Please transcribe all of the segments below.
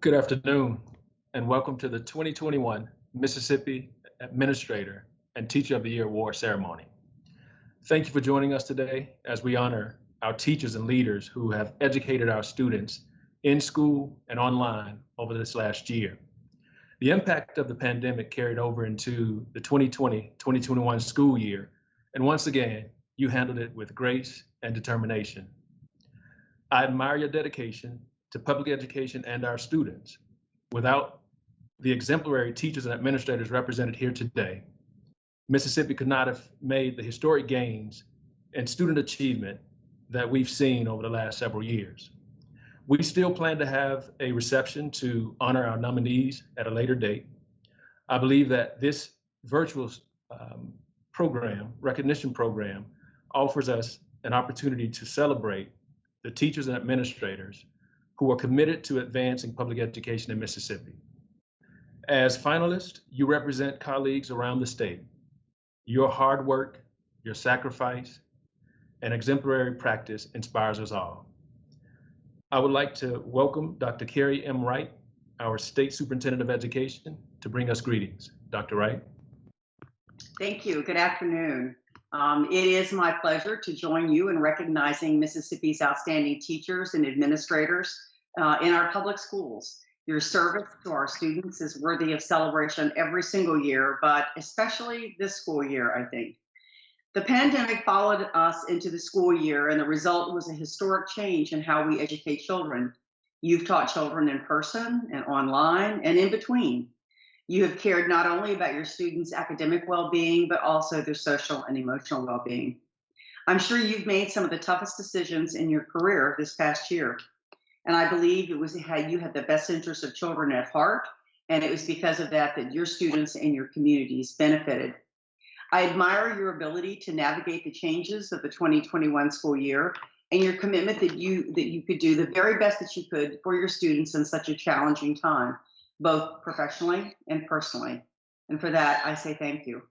Good afternoon, and welcome to the 2021 Mississippi Administrator and Teacher of the Year Award ceremony. Thank you for joining us today as we honor our teachers and leaders who have educated our students in school and online over this last year. The impact of the pandemic carried over into the 2020-2021 school year, and once again, you handled it with grace and determination. I admire your dedication to public education and our students. Without the exemplary teachers and administrators represented here today, Mississippi could not have made the historic gains in student achievement that we've seen over the last several years. We still plan to have a reception to honor our nominees at a later date. I believe that this virtual recognition program, offers us an opportunity to celebrate the teachers and administrators who are committed to advancing public education in Mississippi. As finalists, you represent colleagues around the state. Your hard work, your sacrifice, and exemplary practice inspires us all. I would like to welcome Dr. Carey M. Wright, our State Superintendent of Education, to bring us greetings. Dr. Wright. Thank you. Good afternoon. It is my pleasure to join you in recognizing Mississippi's outstanding teachers and administrators in our public schools. Your service to our students is worthy of celebration every single year, but especially this school year, I think. The pandemic followed us into the school year, and the result was a historic change in how we educate children. You've taught children in person and online and in between. You have cared not only about your students' academic well-being, but also their social and emotional well-being. I'm sure you've made some of the toughest decisions in your career this past year. And I believe it was how you had the best interests of children at heart. And it was because of that that your students and your communities benefited. I admire your ability to navigate the changes of the 2021 school year and your commitment that you could do the very best that you could for your students in such a challenging time, both professionally and personally. And for that, I say thank you.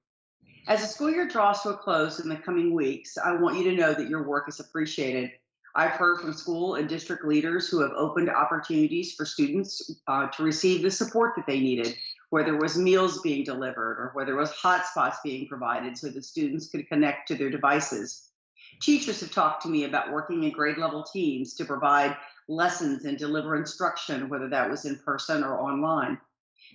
As the school year draws to a close in the coming weeks, I want you to know that your work is appreciated. I've heard from school and district leaders who have opened opportunities for students to receive the support that they needed, whether it was meals being delivered or whether it was hotspots being provided so that students could connect to their devices. Teachers have talked to me about working in grade level teams to provide lessons and deliver instruction, whether that was in person or online.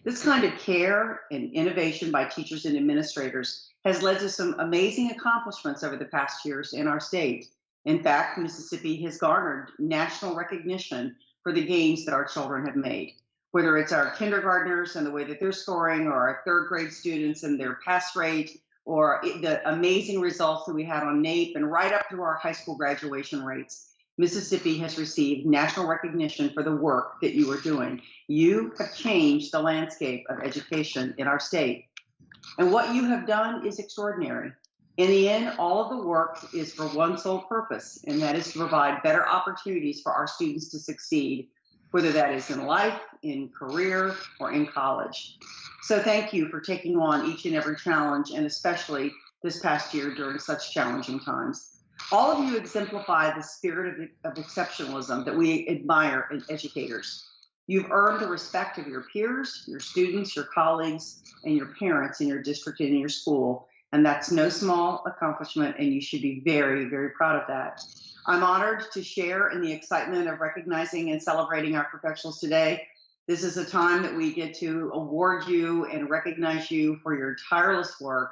This kind of care and innovation by teachers and administrators has led to some amazing accomplishments over the past years in our state. In fact, Mississippi has garnered national recognition for the gains that our children have made, whether it's our kindergartners and the way that they're scoring, or our third grade students and their pass rate, or the amazing results that we had on NAEP, and right up through our high school graduation rates. Mississippi has received national recognition for the work that you are doing. You have changed the landscape of education in our state. And what you have done is extraordinary. In the end, all of the work is for one sole purpose, and that is to provide better opportunities for our students to succeed, whether that is in life, in career, or in college. So thank you for taking on each and every challenge, and especially this past year during such challenging times. All of you exemplify the spirit of exceptionalism that we admire in educators. You've earned the respect of your peers, your students, your colleagues, and your parents in your district and in your school. And that's no small accomplishment, and you should be very, very proud of that. I'm honored to share in the excitement of recognizing and celebrating our professionals today. This is a time that we get to award you and recognize you for your tireless work,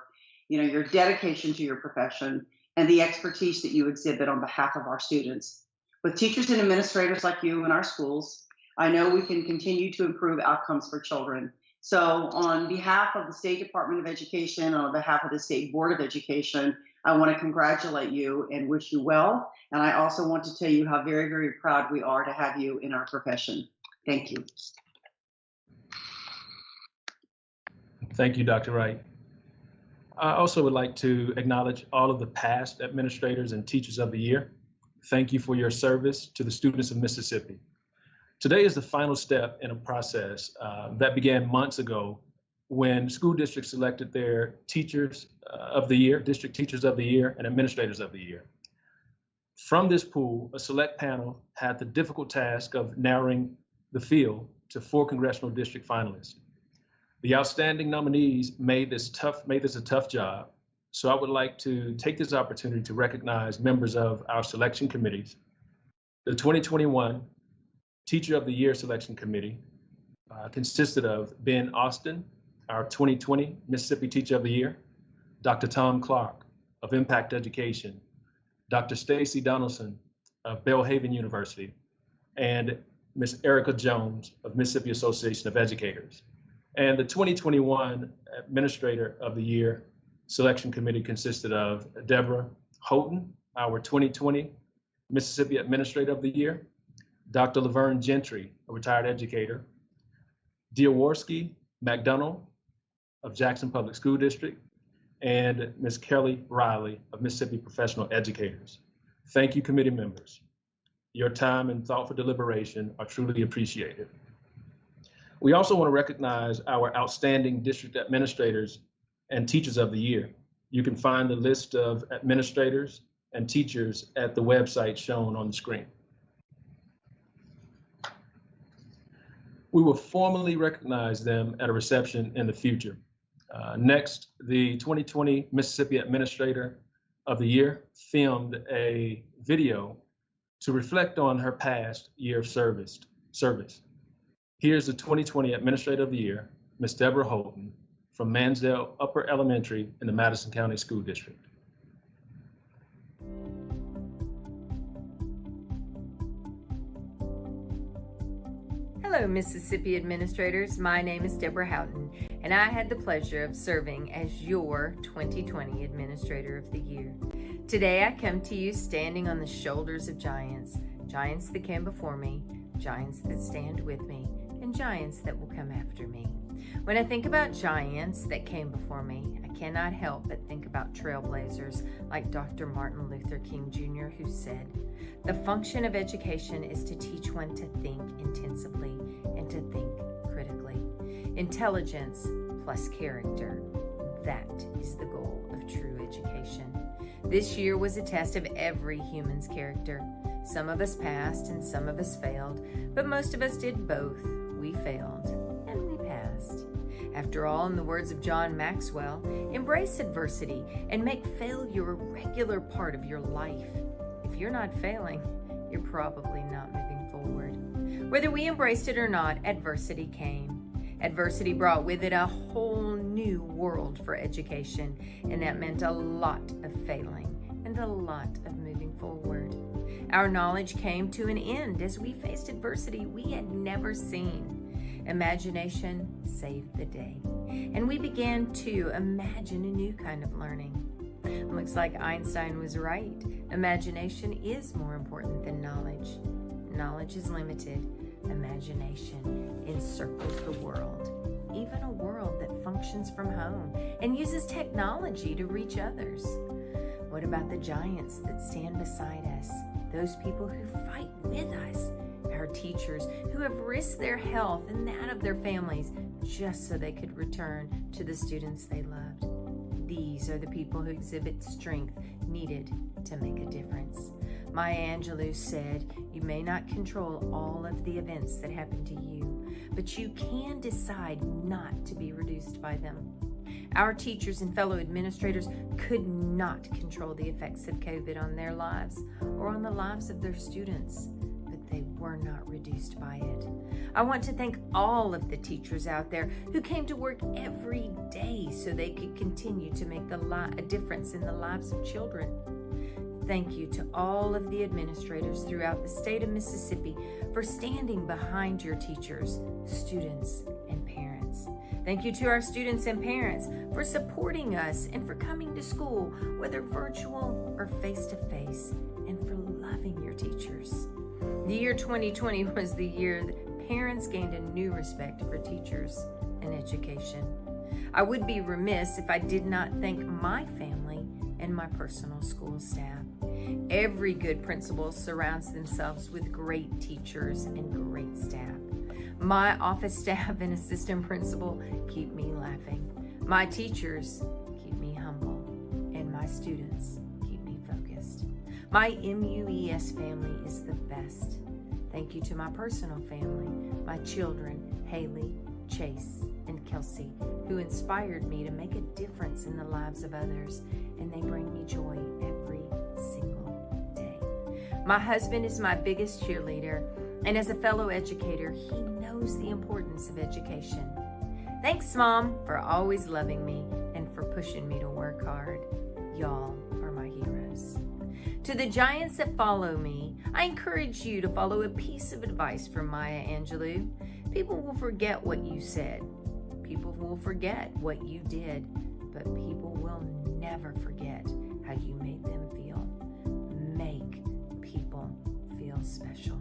your dedication to your profession, and the expertise that you exhibit on behalf of our students. With teachers and administrators like you in our schools, I know we can continue to improve outcomes for children. So on behalf of the State Department of Education, and on behalf of the State Board of Education, I want to congratulate you and wish you well. And I also want to tell you how very, very proud we are to have you in our profession. Thank you. Thank you, Dr. Wright. I also would like to acknowledge all of the past administrators and teachers of the year. Thank you for your service to the students of Mississippi. Today is the final step in a process that began months ago when school districts selected their teachers of the year, district teachers of the year, and administrators of the year. From this pool, a select panel had the difficult task of narrowing the field to 4 congressional district finalists. The outstanding nominees made this a tough job, so I would like to take this opportunity to recognize members of our selection committees. The 2021 Teacher of the Year Selection Committee consisted of Ben Austin, our 2020 Mississippi Teacher of the Year, Dr. Tom Clark of Impact Education, Dr. Stacy Donaldson of Belhaven University, and Ms. Erica Jones of Mississippi Association of Educators. And the 2021 Administrator of the Year Selection Committee consisted of Deborah Houghton, our 2020 Mississippi Administrator of the Year, Dr. Laverne Gentry, a retired educator, Diaworski McDonald of Jackson Public School District, and Ms. Carey Wright of Mississippi Professional Educators. Thank you, committee members. Your time and thoughtful deliberation are truly appreciated. We also want to recognize our outstanding district administrators and teachers of the year. You can find the list of administrators and teachers at the website shown on the screen. We will formally recognize them at a reception in the future. Next, the 2020 Mississippi Administrator of the Year filmed a video to reflect on her past year of service. Here's the 2020 Administrator of the Year, Ms. Deborah Houghton, from Mansdale Upper Elementary in the Madison County School District. Hello, Mississippi administrators. My name is Deborah Houghton, and I had the pleasure of serving as your 2020 Administrator of the Year. Today, I come to you standing on the shoulders of giants, giants that came before me, giants that stand with me, and giants that will come after me. When I think about giants that came before me, I cannot help but think about trailblazers like Dr. Martin Luther King Jr., who said, "The function of education is to teach one to think intensively and to think critically. Intelligence plus character, that is the goal of true education." This year was a test of every human's character. Some of us passed and some of us failed, but most of us did both. We failed and we passed. After all, in the words of John Maxwell, embrace adversity and make failure a regular part of your life. If you're not failing, you're probably not moving forward. Whether we embraced it or not, adversity came. Adversity brought with it a whole new world for education, and that meant a lot of failing and a lot of moving forward. Our knowledge came to an end as we faced adversity we had never seen. Imagination saved the day, and we began to imagine a new kind of learning. Looks like Einstein was right. Imagination is more important than knowledge. Knowledge is limited. Imagination encircles the world, even a world that functions from home and uses technology to reach others. What about the giants that stand beside us? Those people who fight with us, our teachers who have risked their health and that of their families just so they could return to the students they loved. These are the people who exhibit strength needed to make a difference. Maya Angelou said, "You may not control all of the events that happen to you, but you can decide not to be reduced by them." Our teachers and fellow administrators could not control the effects of COVID on their lives or on the lives of their students, but they were not reduced by it. I want to thank all of the teachers out there who came to work every day so they could continue to make a difference in the lives of children. Thank you to all of the administrators throughout the state of Mississippi for standing behind your teachers, students, and parents. Thank you to our students and parents for supporting us and for coming to school, whether virtual or face-to-face, and for loving your teachers. The year 2020 was the year that parents gained a new respect for teachers and education. I would be remiss if I did not thank my family and my personal school staff. Every good principal surrounds themselves with great teachers and great staff. My office staff and assistant principal keep me laughing. My teachers keep me humble, and my students keep me focused. My MUES family is the best. Thank you to my personal family, my children, Haley, Chase, and Kelsey, who inspired me to make a difference in the lives of others, and they bring me joy every single day. My husband is my biggest cheerleader, and as a fellow educator, he knows the importance of education. Thanks, Mom, for always loving me and for pushing me to work hard. Y'all are my heroes. To the giants that follow me, I encourage you to follow a piece of advice from Maya Angelou. People will forget what you said. People will forget what you did, but people will never forget how you made them feel. Make people feel special.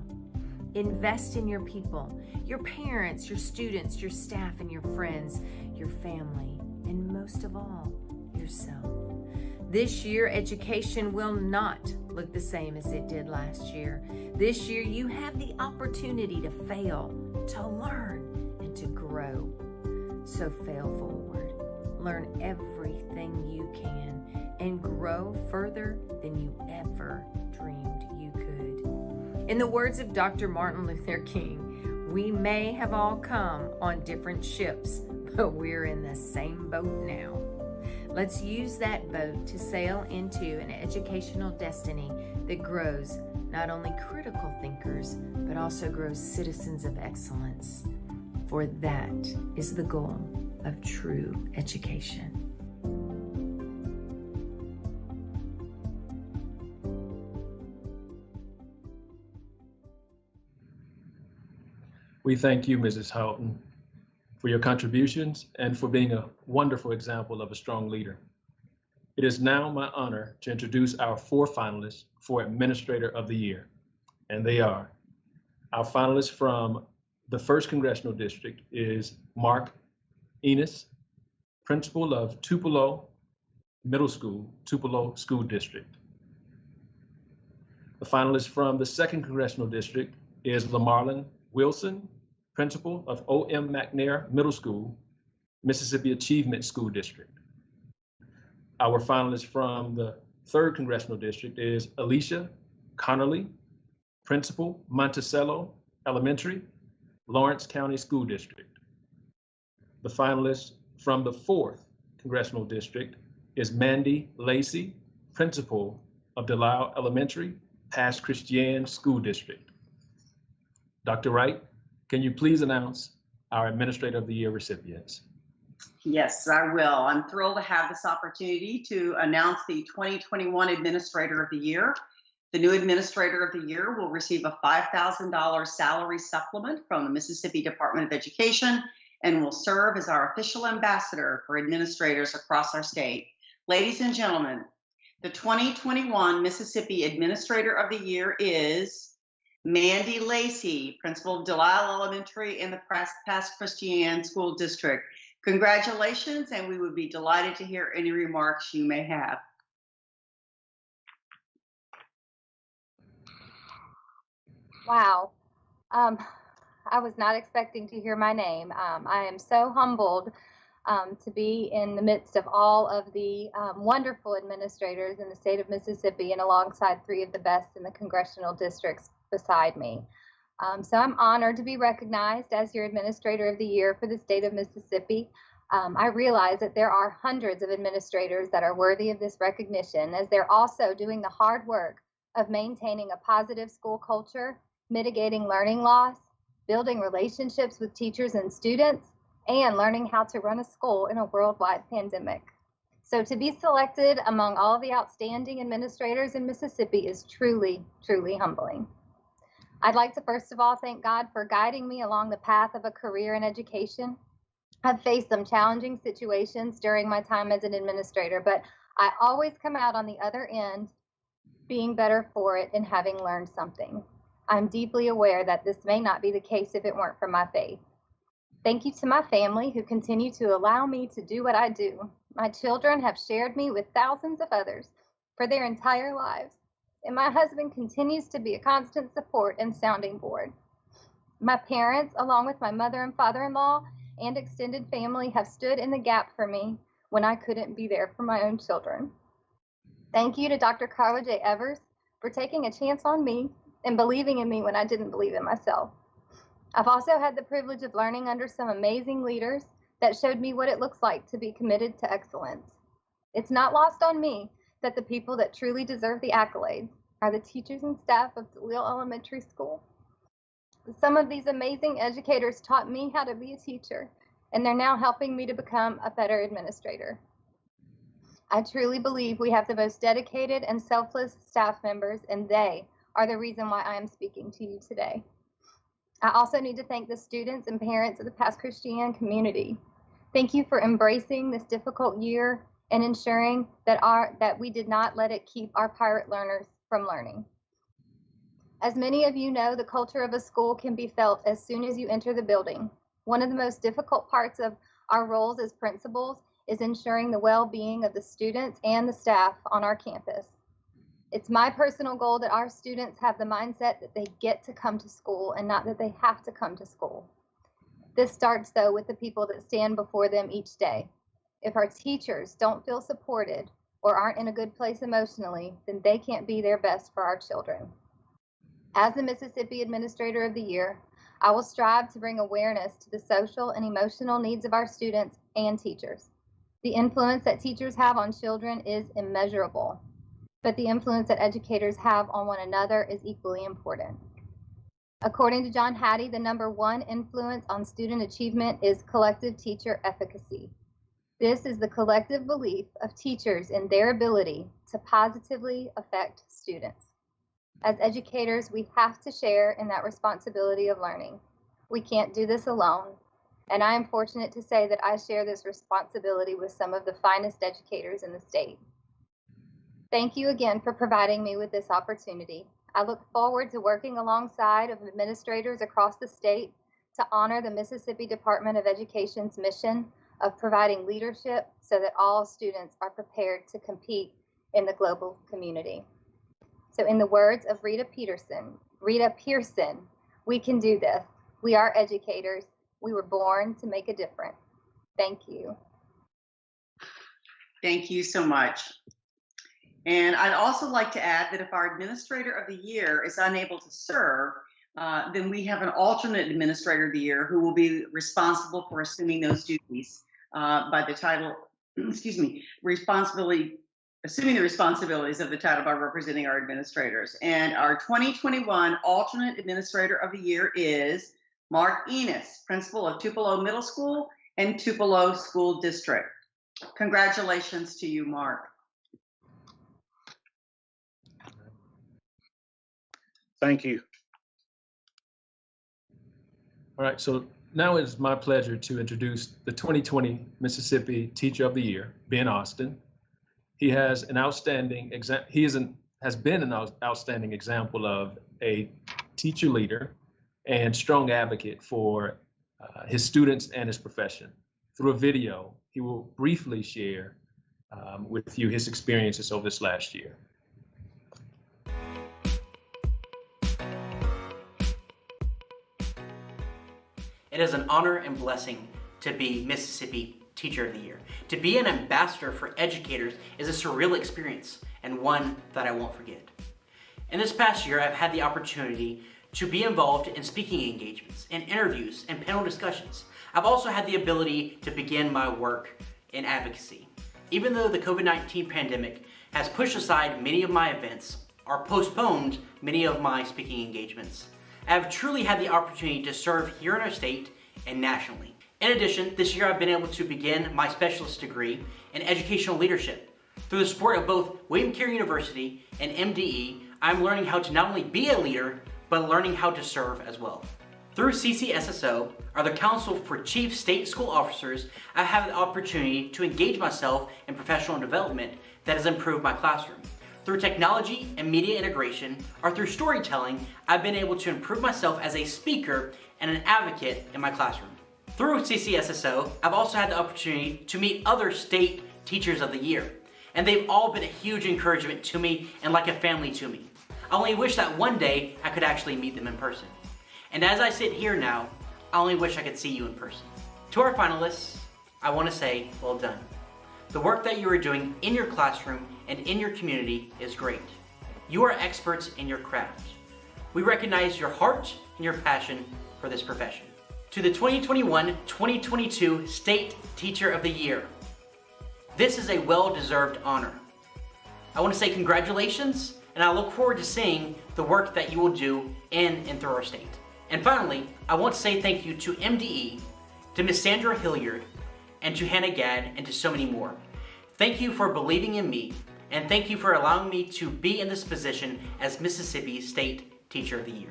Invest in your people, your parents, your students, your staff, and your friends, your family, and most of all, yourself. This year, education will not look the same as it did last year. This year, you have the opportunity to fail, to learn, and to grow. So fail forward. Learn everything you can and grow further than you ever dreamed you could. In the words of Dr. Martin Luther King, we may have all come on different ships, but we're in the same boat now. Let's use that boat to sail into an educational destiny that grows not only critical thinkers, but also grows citizens of excellence. For that is the goal of true education. We thank you, Mrs. Houghton, for your contributions and for being a wonderful example of a strong leader. It is now my honor to introduce our 4 finalists for Administrator of the Year, and they are our finalists from the 1st Congressional District is Mark Enos, Principal of Tupelo Middle School, Tupelo School District. The finalist from the 2nd Congressional District is Lamarlin Wilson, Principal of O.M. McNair Middle School, Mississippi Achievement School District. Our finalist from the 3rd Congressional District is Alicia Connerly, Principal, Monticello Elementary, Lawrence County School District. The finalist from the 4th Congressional District is Mandy Lacey, Principal of Delisle Elementary, Pass Christian School District. Dr. Wright, can you please announce our Administrator of the Year recipients? Yes, I will. I'm thrilled to have this opportunity to announce the 2021 Administrator of the Year. The new Administrator of the Year will receive a $5,000 salary supplement from the Mississippi Department of Education and will serve as our official ambassador for administrators across our state. Ladies and gentlemen, the 2021 Mississippi Administrator of the Year is Mandy Lacey, Principal of Delisle Elementary in the Pass Christian School District. Congratulations, and we would be delighted to hear any remarks you may have. Wow. I was not expecting to hear my name. I am so humbled to be in the midst of all of the wonderful administrators in the state of Mississippi and alongside 3 of the best in the congressional districts beside me. So I'm honored to be recognized as your Administrator of the Year for the state of Mississippi. I realize that there are hundreds of administrators that are worthy of this recognition, as they're also doing the hard work of maintaining a positive school culture, mitigating learning loss, building relationships with teachers and students, and learning how to run a school in a worldwide pandemic. So to be selected among all the outstanding administrators in Mississippi is truly, truly humbling. I'd like to first of all thank God for guiding me along the path of a career in education. I've faced some challenging situations during my time as an administrator, but I always come out on the other end being better for it and having learned something. I'm deeply aware that this may not be the case if it weren't for my faith. Thank you to my family who continue to allow me to do what I do. My children have shared me with thousands of others for their entire lives, and my husband continues to be a constant support and sounding board. My parents, along with my mother and father-in-law and extended family, have stood in the gap for me when I couldn't be there for my own children. Thank you to Dr. Carla J. Evers for taking a chance on me and believing in me when I didn't believe in myself. I've also had the privilege of learning under some amazing leaders that showed me what it looks like to be committed to excellence. It's not lost on me that the people that truly deserve the accolades are the teachers and staff of DeLisle Elementary School. Some of these amazing educators taught me how to be a teacher, and they're now helping me to become a better administrator. I truly believe we have the most dedicated and selfless staff members, and they are the reason why I am speaking to you today. I also need to thank the students and parents of the Pass Christian community. Thank you for embracing this difficult year and ensuring that we did not let it keep our pirate learners from learning. As many of you know, the culture of a school can be felt as soon as you enter the building. One of the most difficult parts of our roles as principals is ensuring the well-being of the students and the staff on our campus. It's my personal goal that our students have the mindset that they get to come to school and not that they have to come to school. This starts, though, with the people that stand before them each day. If our teachers don't feel supported or aren't in a good place emotionally, then they can't be their best for our children. As the Mississippi Administrator of the Year, I will strive to bring awareness to the social and emotional needs of our students and teachers. The influence that teachers have on children is immeasurable, but the influence that educators have on one another is equally important. According to John Hattie, the #1 influence on student achievement is collective teacher efficacy. This is the collective belief of teachers in their ability to positively affect students. As educators, we have to share in that responsibility of learning. We can't do this alone, and I am fortunate to say that I share this responsibility with some of the finest educators in the state. Thank you again for providing me with this opportunity. I look forward to working alongside of administrators across the state to honor the Mississippi Department of Education's mission of providing leadership so that all students are prepared to compete in the global community. So in the words of Rita Pearson, we can do this. We are educators. We were born to make a difference. Thank you. Thank you so much. And I'd also like to add that if our Administrator of the Year is unable to serve, then we have an alternate Administrator of the Year who will be responsible for assuming those duties by the title, assuming the responsibilities of the title by representing our administrators. And our 2021 alternate Administrator of the Year is Mark Enos, Principal of Tupelo Middle School and Tupelo School District. Congratulations to you, Mark. Thank you. All right, so now it is my pleasure to introduce the 2020 Mississippi Teacher of the Year, Ben Austin. He has been an outstanding example of a teacher leader and strong advocate for his students and his profession. Through a video, he will briefly share with you his experiences over this last year. It is an honor and blessing to be Mississippi Teacher of the Year. To be an ambassador for educators is a surreal experience and one that I won't forget. In this past year, I've had the opportunity to be involved in speaking engagements, and interviews, and panel discussions. I've also had the ability to begin my work in advocacy. Even though the COVID-19 pandemic has pushed aside many of my events or postponed many of my speaking engagements, I have truly had the opportunity to serve here in our state and nationally. In addition, this year I've been able to begin my specialist degree in educational leadership. Through the support of both William Carey University and MDE, I'm learning how to not only be a leader, but learning how to serve as well. Through CCSSO, or the Council for Chief State School Officers, I have the opportunity to engage myself in professional development that has improved my classroom. Through technology and media integration, or through storytelling, I've been able to improve myself as a speaker and an advocate in my classroom. Through CCSSO, I've also had the opportunity to meet other state teachers of the year, and they've all been a huge encouragement to me and like a family to me. I only wish that one day I could actually meet them in person. And as I sit here now, I only wish I could see you in person. To our finalists, I want to say, well done. The work that you are doing in your classroom and in your community is great. You are experts in your craft. We recognize your heart and your passion for this profession. To the 2021-2022 State Teacher of the Year, this is a well-deserved honor. I want to say congratulations, and I look forward to seeing the work that you will do in and through our state. And finally, I want to say thank you to MDE, to Ms. Sandra Hilliard, and to Hannah Gadd, and to so many more. Thank you for believing in me, and thank you for allowing me to be in this position as Mississippi State Teacher of the Year.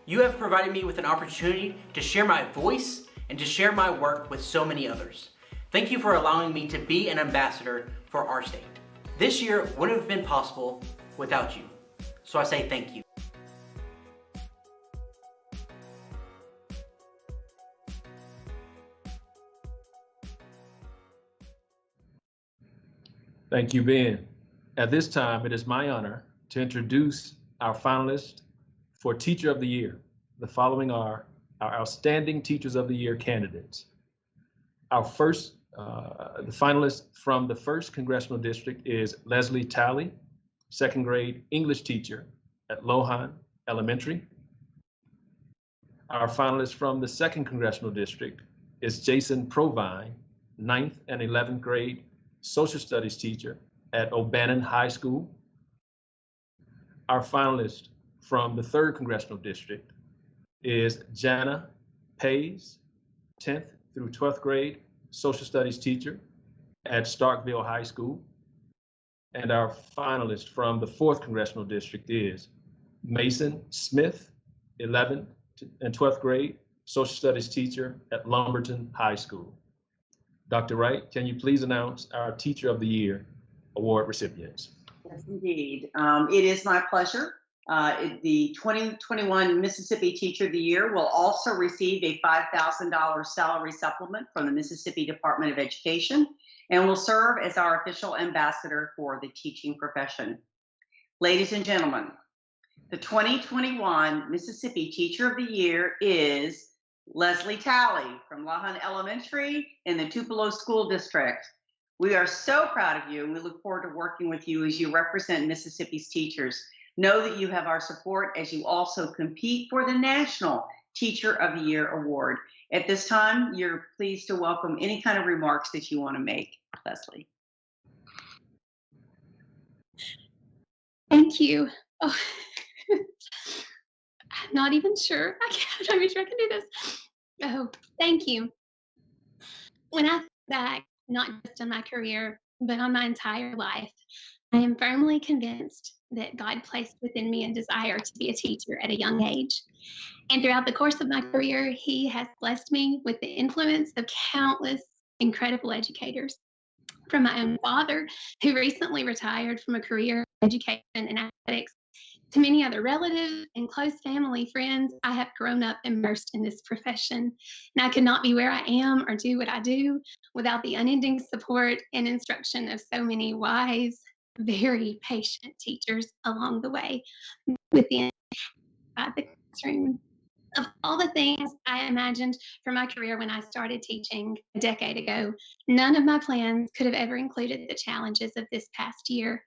You have provided me with an opportunity to share my voice and to share my work with so many others. Thank you for allowing me to be an ambassador for our state. This year wouldn't have been possible without you, so I say thank you. Thank you, Ben. At this time, it is my honor to introduce our finalists for Teacher of the Year. The following are our Outstanding Teachers of the Year candidates. Our first, the finalist from the 1st Congressional District is Leslie Talley, 2nd grade English teacher at Lohan Elementary. Our finalist from the 2nd Congressional District is Jason Provine, 9th and 11th grade social studies teacher at O'Bannon High School. Our finalist from the 3rd Congressional District is Jana Pays, 10th through 12th grade social studies teacher at Starkville High School. And our finalist from the 4th Congressional District is Mason Smith, 11th and 12th grade social studies teacher at Lumberton High School. Dr. Wright, can you please announce our Teacher of the Year award recipients? Yes, indeed. It is my pleasure. The 2021 Mississippi Teacher of the Year will also receive a $5,000 salary supplement from the Mississippi Department of Education and will serve as our official ambassador for the teaching profession. Ladies and gentlemen, the 2021 Mississippi Teacher of the Year is Leslie Talley from Lohan Elementary in the Tupelo School District. We are so proud of you, and we look forward to working with you as you represent Mississippi's teachers. Know that you have our support as you also compete for the National Teacher of the Year Award. At this time, you're pleased to welcome any kind of remarks that you want to make, Leslie. Thank you. Oh. I'm not even sure. I'm not sure I can do this. Oh, thank you. When I think back, not just on my career, but on my entire life, I am firmly convinced that God placed within me a desire to be a teacher at a young age. And throughout the course of my career, He has blessed me with the influence of countless incredible educators. From my own father, who recently retired from a career in education and athletics, to many other relatives and close family friends, I have grown up immersed in this profession. And I could not be where I am or do what I do without the unending support and instruction of so many wise, very patient teachers along the way within the classroom. Of all the things I imagined for my career when I started teaching a decade ago, none of my plans could have ever included the challenges of this past year.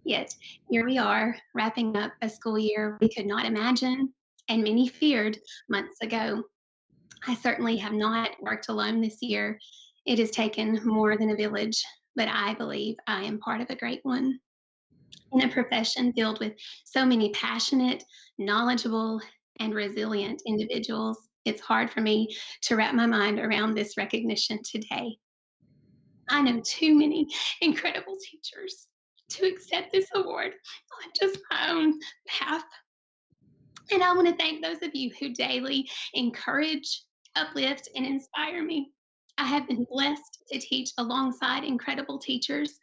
Yet here we are, wrapping up a school year we could not imagine and many feared months ago. I certainly have not worked alone this year. It has taken more than a village, but I believe I am part of a great one. In a profession filled with so many passionate, knowledgeable, and resilient individuals, it's hard for me to wrap my mind around this recognition today. I know too many incredible teachers to accept this award on just my own behalf. And I want to thank those of you who daily encourage, uplift, and inspire me. I have been blessed to teach alongside incredible teachers,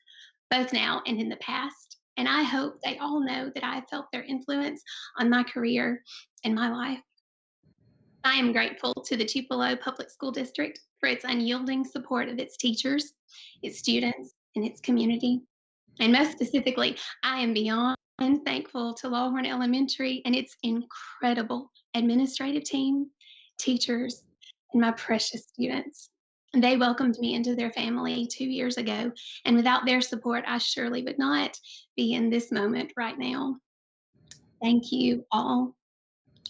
both now and in the past. And I hope they all know that I have felt their influence on my career and my life. I am grateful to the Tupelo Public School District for its unyielding support of its teachers, its students, and its community. And most specifically, I am beyond thankful to Lawhorn Elementary and its incredible administrative team, teachers, and my precious students. And they welcomed me into their family 2 years ago, and without their support, I surely would not be in this moment right now. Thank you all.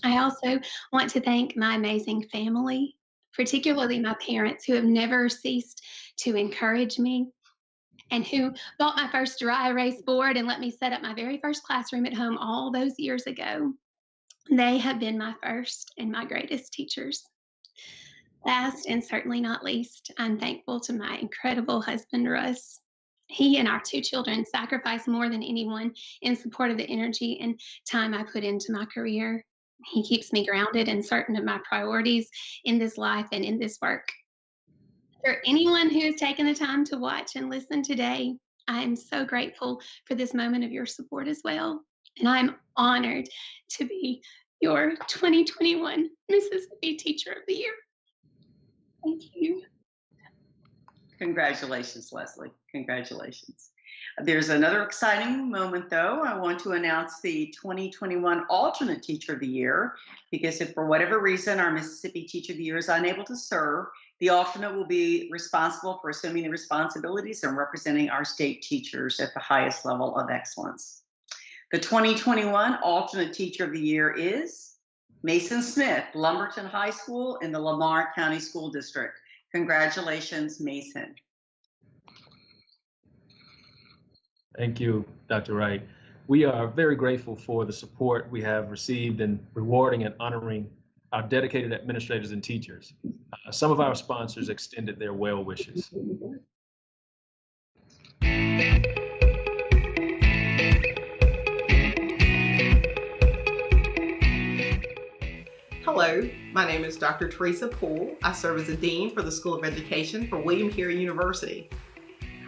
I also want to thank my amazing family, particularly my parents, who have never ceased to encourage me and who bought my first dry erase board and let me set up my very first classroom at home all those years ago. They have been my first and my greatest teachers. Last and certainly not least, I'm thankful to my incredible husband, Russ. He and our 2 children sacrifice more than anyone in support of the energy and time I put into my career. He keeps me grounded and certain of my priorities in this life and in this work. For anyone who has taken the time to watch and listen today, I am so grateful for this moment of your support as well. And I'm honored to be your 2021 Mississippi Teacher of the Year. Thank you. Congratulations, Leslie. Congratulations. There's another exciting moment, though. I want to announce the 2021 Alternate Teacher of the Year, because if for whatever reason our Mississippi Teacher of the Year is unable to serve, the alternate will be responsible for assuming the responsibilities and representing our state teachers at the highest level of excellence. The 2021 Alternate Teacher of the Year is Mason Smith, Lumberton High School in the Lamar County School District. Congratulations, Mason. Thank you, Dr. Wright. We are very grateful for the support we have received in rewarding and honoring our dedicated administrators and teachers. Some of our sponsors extended their well wishes. Hello, my name is Dr. Teresa Poole. I serve as a Dean for the School of Education for William Carey University.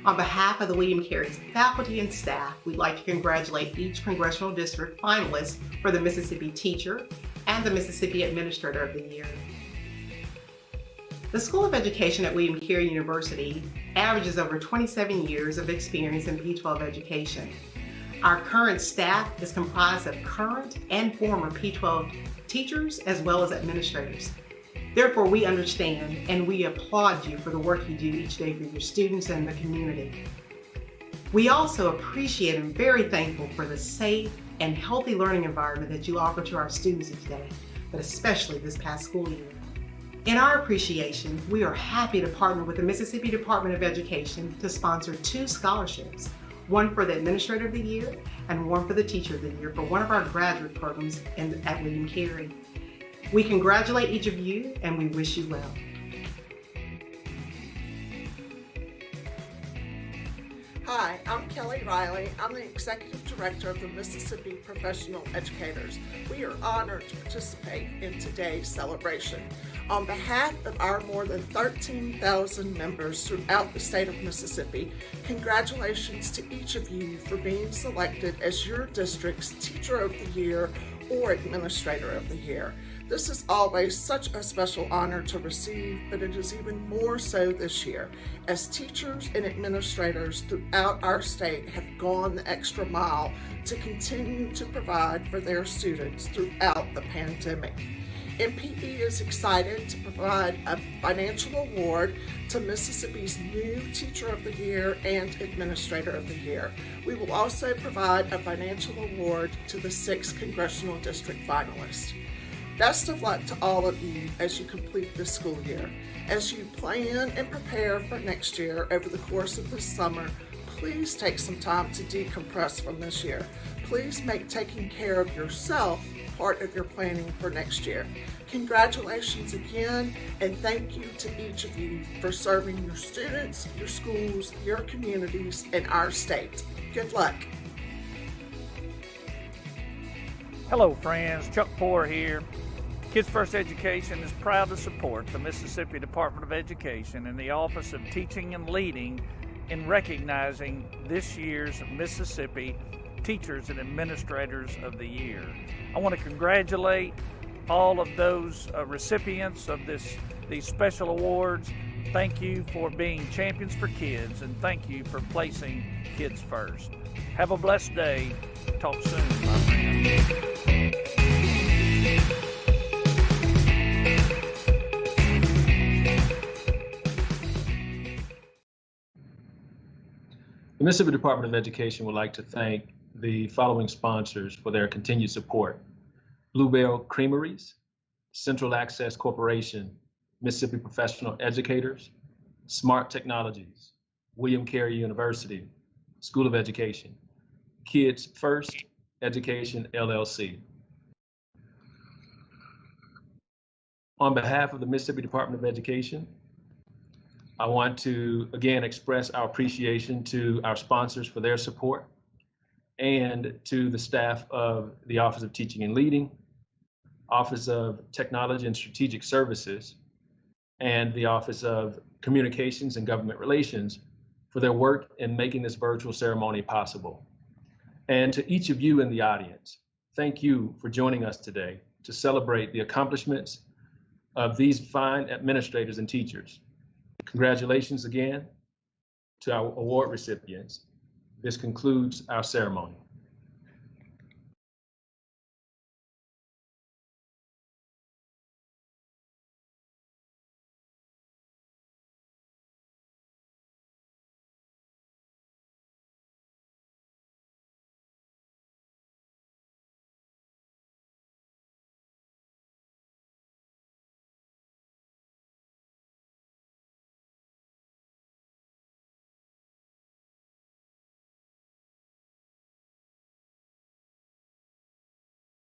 On behalf of the William Carey faculty and staff, we'd like to congratulate each Congressional District finalist for the Mississippi Teacher and the Mississippi Administrator of the Year. The School of Education at William Carey University averages over 27 years of experience in P-12 education. Our current staff is comprised of current and former P-12 teachers as well as administrators. Therefore, we understand and we applaud you for the work you do each day for your students and the community. We also appreciate and very thankful for the safe and healthy learning environment that you offer to our students each day, but especially this past school year. In our appreciation, we are happy to partner with the Mississippi Department of Education to sponsor 2 scholarships, one for the Administrator of the Year and one for the Teacher of the Year for one of our graduate programs at William Carey. We congratulate each of you and we wish you well. Hi, I'm Kelly Riley. I'm the Executive Director of the Mississippi Professional Educators. We are honored to participate in today's celebration. On behalf of our more than 13,000 members throughout the state of Mississippi, congratulations to each of you for being selected as your district's Teacher of the Year or Administrator of the Year. This is always such a special honor to receive, but it is even more so this year, as teachers and administrators throughout our state have gone the extra mile to continue to provide for their students throughout the pandemic. MPE is excited to provide a financial award to Mississippi's new Teacher of the Year and Administrator of the Year. We will also provide a financial award to the 6 Congressional District finalists. Best of luck to all of you as you complete this school year. As you plan and prepare for next year over the course of this summer, please take some time to decompress from this year. Please make taking care of yourself part of your planning for next year. Congratulations again, and thank you to each of you for serving your students, your schools, your communities, and our state. Good luck. Hello friends, Chuck Poor here. Kids First Education is proud to support the Mississippi Department of Education and the Office of Teaching and Leading in recognizing this year's Mississippi Teachers and Administrators of the Year. I want to congratulate all of those recipients of these special awards. Thank you for being champions for kids, and thank you for placing kids first. Have a blessed day. Talk soon, my friends. The Mississippi Department of Education would like to thank the following sponsors for their continued support: Bluebell Creameries, Central Access Corporation, Mississippi Professional Educators, Smart Technologies, William Carey University, School of Education, Kids First Education, LLC. On behalf of the Mississippi Department of Education, I want to again express our appreciation to our sponsors for their support and to the staff of the Office of Teaching and Leading, Office of Technology and Strategic Services, and the Office of Communications and Government Relations for their work in making this virtual ceremony possible. And to each of you in the audience, thank you for joining us today to celebrate the accomplishments of these fine administrators and teachers. Congratulations again to our award recipients. This concludes our ceremony.